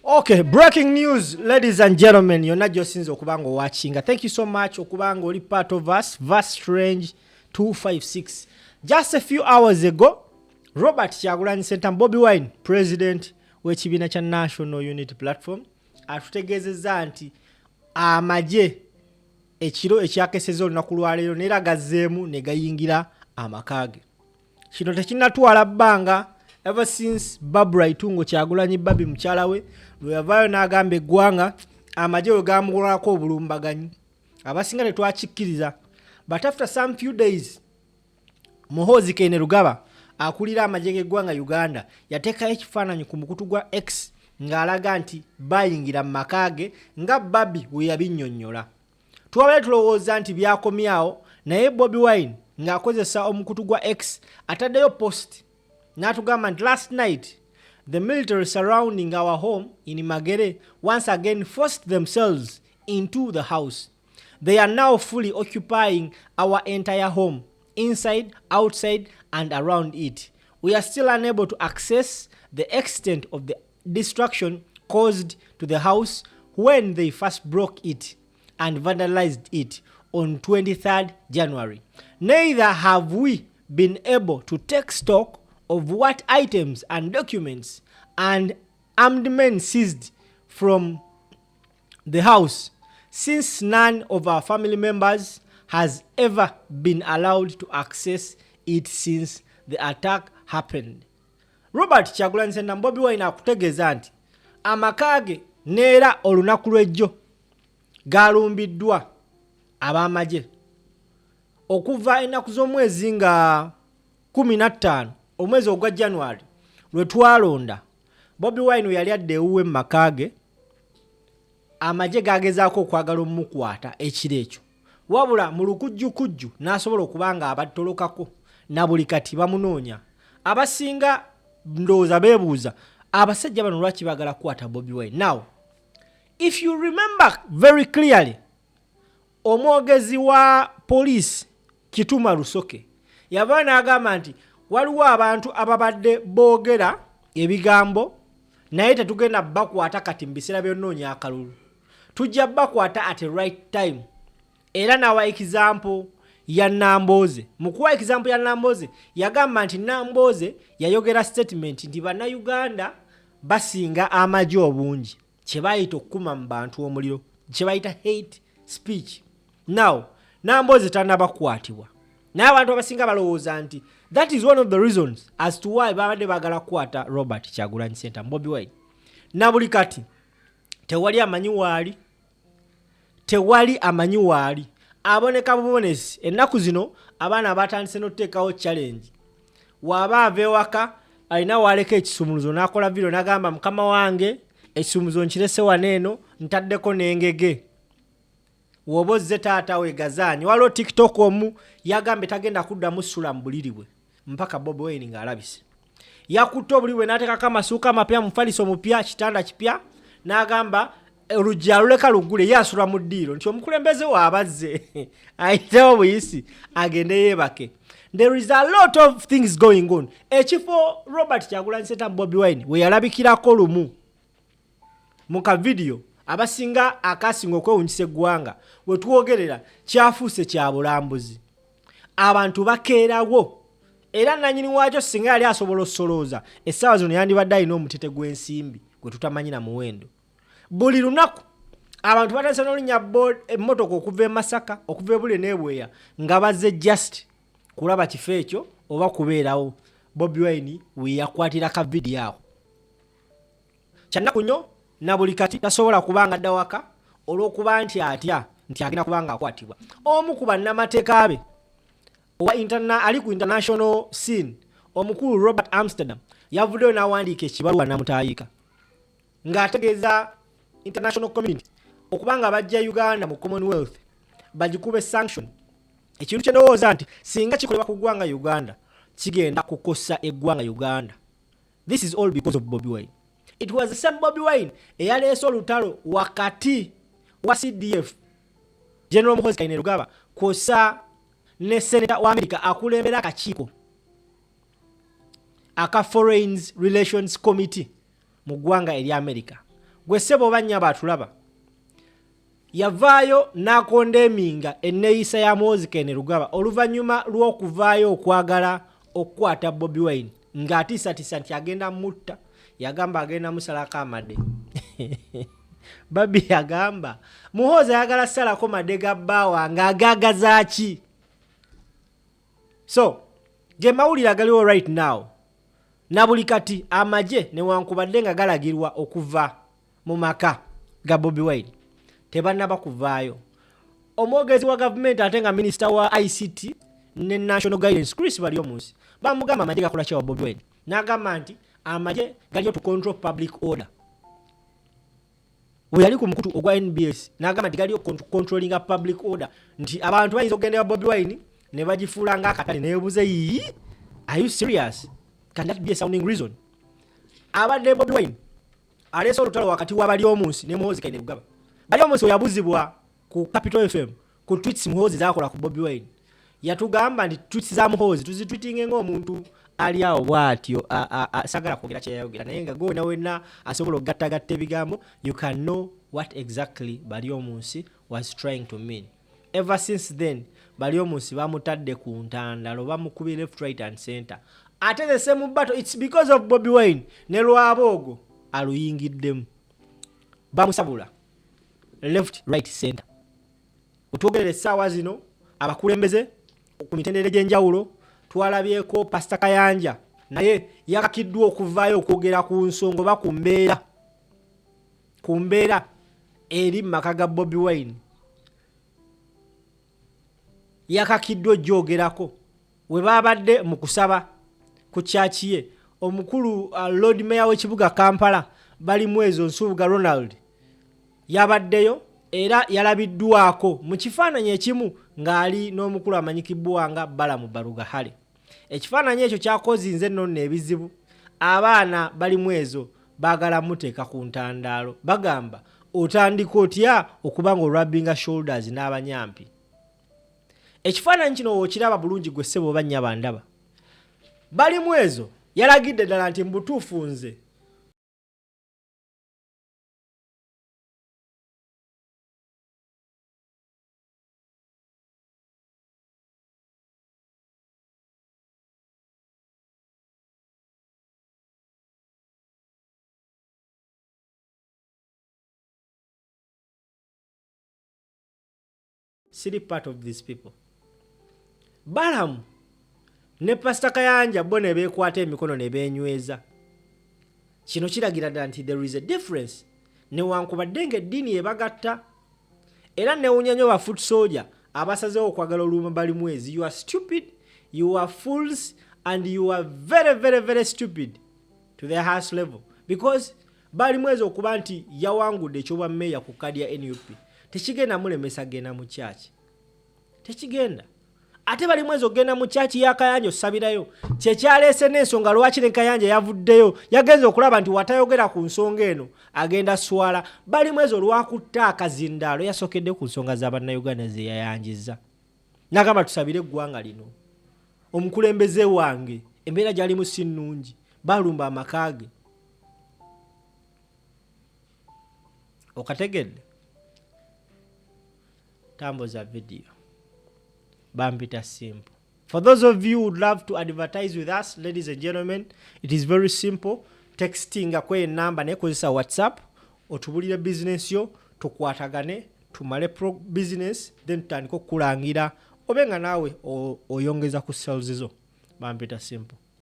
Okay, breaking news, ladies and gentlemen. You're not just since Okubango watching. Thank you so much, Okubango, only part of us. Vast range 256. Just a few hours ago, Robert Kyagulanyi Center Bobby Wine, president w'ekibiina kya National Unity Platform, atutegeezezza nti Amaggye ekiro ekyakeseza olunaku lwaleero neera Gazeemu ne gayingira Amaggye. Kino tekinnatwala bbanga ever since Barbie Itungo Kyagulanyi Barbie mukyala we lwe yavaayo n'agamba eggwanga Amaggye we gaamugulako obulumbaganyi. Abasinga ne twakikkiriza. But after some few days, Muhoozi Kainerugaba akulira Amaggye g'eggwanga Uganda yateekayo ekifaananyi ku mukutu gwa X ng'alaga nti bayingira mu maka ge nga Barbie we yabinnyonnyola. Twabadde tulowooza nti byakomyawo, naye Bobi Wine ng'akozesa omukutu gwa X ataddeyo post n'atugamba nti last night the military surrounding our home in Magere once again forced themselves into the house. They are now fully occupying our entire home, inside, outside, and around it. We are still unable to access the extent of the destruction caused to the house when they first broke it and vandalized it on 23rd January. Neither have we been able to take stock of what items and documents and armed men seized from the house, since none of our family members has ever been allowed to access it since the attack happened. Robert Kyagulanyi Center Bobi Wine akutegeeza nti Amaggye neera olunaku lw'ejjo gaalumbiddwa ab'Amaggye okuva ennaku z'omwezi nga 15 omwezi ogwa January lwe twalonda Bobi Wine yali adde ewuwe mu Amaggye. Amaggye gagezaako okwagala omukwata ekiro ekyo, wabula mu lukujjukujju n'asobola okuba nga abattolokako na buli kati bamunoonya. Abasinga ndowooza beebuuza abasajja bano lwaki baagala kukwata Bobi Wine. Now, if you remember very clearly, omwogezi wa police Kituma Lusoke yava n'agamba nti waliwo abantu ababadde boogera ebigambo naye tetugenda bakwata kati mu biseera by'onnoonya akalulu. Tujja bakwata at the right time. Era nawa example ya Nambooze. Mu kuwa example ya Nambooze yagamba nti Nambooze yayogera statement nti bannayuganda basinga Amaggye obungi, kye bayita okukuma mu bantu omuliro, kye bayita hate speech. Now, Nambooze tannabakwatibwa. Naye abantu abasinga balowooza nti that is one of the reasons as to why babadde baagala kukwata Robert Kyagulanyi Center Bobi Wine. Na buli kati tewali amanyi waali. Aboneka bubonesi ennaku zino abaana batandise n'oteekawo challenge. Waba ava ewaka alina waaleka ekisumuluzo n'akola video n'agamba mukama wange ekisumuluzo nkirese waneeno ntaddeko n'engege. Wobozze taata we Gazeemu. Waliwo TikTok omu yagambe tagenda kuddamu ssula mu buliri bwe mpaka Bobi Wine ng'alabise. Yakutte obuli bwe n'ateekako amasuuka amapya, mufaliso mupya, kitanda kipya, n'agamba oluggi aluleka luggule, ye asula mu ddiiro nti omukulembeze waabazze ayitewo buyisi agende yeebake. There is a lot of things going on. Ekifo Robert Kyagulanyi Center Bobi Wine we yalabikirako lumu mu ka video abasinga akasinga okwewunyisa eggwanga we twogerera kyafuuse kya bulambuzi. Abantu bakeerawo. Era nannyini waakyo singa yali asobola osolooza essaawa zino yandibadde alina omutete gw'ensimbi gwe tutamanyi na muwendo. Buli lunaku abantu batandise n'olinnya emmotoka okuva e Masaka, okuva e Bule n'Ebweya nga bazze just kulaba kifo ekyo oba kubeerawo. Bobi Wine we yakwatira ka video awo. Kyannaku nnyo na buli kati tasobola kubanga adda waka olw'okuba nti atya nti agenda kubanga akwatibwa. Omu ku bannamateeka be ali ku international scene omukulu Robert Amsterdam yavuddeyo n'awandiika ekibaluwa namutaayika ng'ategeeza international community okubanga bajja Uganda mu Commonwealth bagikube sanction. Ekintu kye ndowooza nti singa kikolebwa ku ggwanga Uganda kigenda kukosa eggwanga Uganda. This is all because of Bobi Wine. It was the same Bobi Wine eyaleese olutalo wakati wa CDF General Muhoozi Kainerugaba kosa ne Senator wa America akulembera akakiiko aka Foreign Relations Committee mu ggwanga eri America. gwe ssebo banya batulaba yavaayo n'akondeminga enneeyisa ya Muhoozi Kainerugaba oluvannyuma lw'okuvaayo okwagala okukwata Bobi Wine ng'atiisatiisa nti agenda mutta yagamba agenda musalako amadde Barbie yagamba Muhoozi ayagala salako madde ga bbaawa ng'agaagaza ki so gye mawulire agaliwo right now na buli kati Amaggye newankubadde nga galagirwa okuva mu maka ga Bobi Wine tebannaba kuvaayo omwogezi wa gavumenti ate nga minisita wa ICT ne National Guidance Chris bali omunsi bamugamba Amaggye gakola kya wa Bobi Wine n'agamba nti Amaggye galiyo to control public order we yali ku mukutu ogwa NBS n'agamba nti galiyo controlling a public order nti abantu bayinza okugenda wa Bobi Wine ne bagifuula ng'akatale neebuuze yi are you serious can that be a sounding reason abadde Bobi Wine aleese olutalo wakati w'abali omunsi ne Muhoozi Kainerugaba bali omunsi oyabuzibwa ku Capital FM ku tweets Muhoozi zaakola ku Bobi Wine yatugamba nti tweets za Muhoozi tuzitweetinge ng'omuntu ali awo bw'atyo sagala kwogera kyeyayogera naye nga gonna wenna asobola okugattagatta ebigambo you can know what exactly bali omunsi was trying to mean ever since then bali omunsi bamutadde ku ntandalo bamukubi left right and center ate the same battle it's because of Bobi Wine ne lwaboogo aluyingiddemu bamusabula left right center otwogerere essaawa zino abakulembeze ku mitendere gy'enjawulo twalabyeko Pastor Kayanja naye yakakiddwa okuvaayo okwogera ku nsonga oba ku mbeera eri maka ga Bobi Wine yakakiddwa ogyogerako we babadde mu kusaba ku kyaki ye omukulu Lord Mayor w'ekibuga Kampala bali mwezo Nsubuga Ronald yabaddeyo era yalabiddwako mu kifaananyi ekimu ng'ali n'omukulu amanyikibwa nga Balamu Barugahale ekifaananyi ekyo kyakozi nze nno n'ebizibu abaana bali mwezo baagala muteeka ku ntandaalo bagamba otandika otya okuba ng'olwabbinga shoulders n'abanyampi ekifaananyi kino okiraba bulungi gwe ssebo oba nnyaba ndaba bali mwezo yalagidde ddala nti mbutuufu nze siri part of these people Balamu ne Pastor Kayanja bo ne beekwata emikono ne beenyweza kino kiragira ddala nti there is a difference newankubadde ng'eddiini ebagatta era newunya nnyo ba foot soldier abasazeewo okwagala oluuma bali mwezi you are stupid you are fools and you are very very very stupid to the highest level because bali mwezi okuba nti yawangudde ekyobwa meeya ku kadi ya NUP tekigenda mulemesa genda mu kyaki tekigenda ate bali mwezi ogenda mu kyaki ya Kayanja osabirayo kyekyaleese n'ensonga lwaki ne Kayanja yavuddeyo yagenze okulaba nti watayogera ku nsonga eno agenda swala bali mwezi olwakutta akazindaalo yasokedde ku nsonga z'abannayuganda ze yayanjizza n'agamba tusabire eggwanga lino omukulembeze wange embeera gy'alimu si nnungi balumba amaka ge okategedde tamboza video Bambita simple. For those of you who would love to advertise with us, ladies and gentlemen, it is very simple. Texting akwe number ne kozesa WhatsApp otubulire business yo tukwatagane tumale pro business then tutandika okulangira obenga nawe oyongeza ku sales zo. Bambita simple.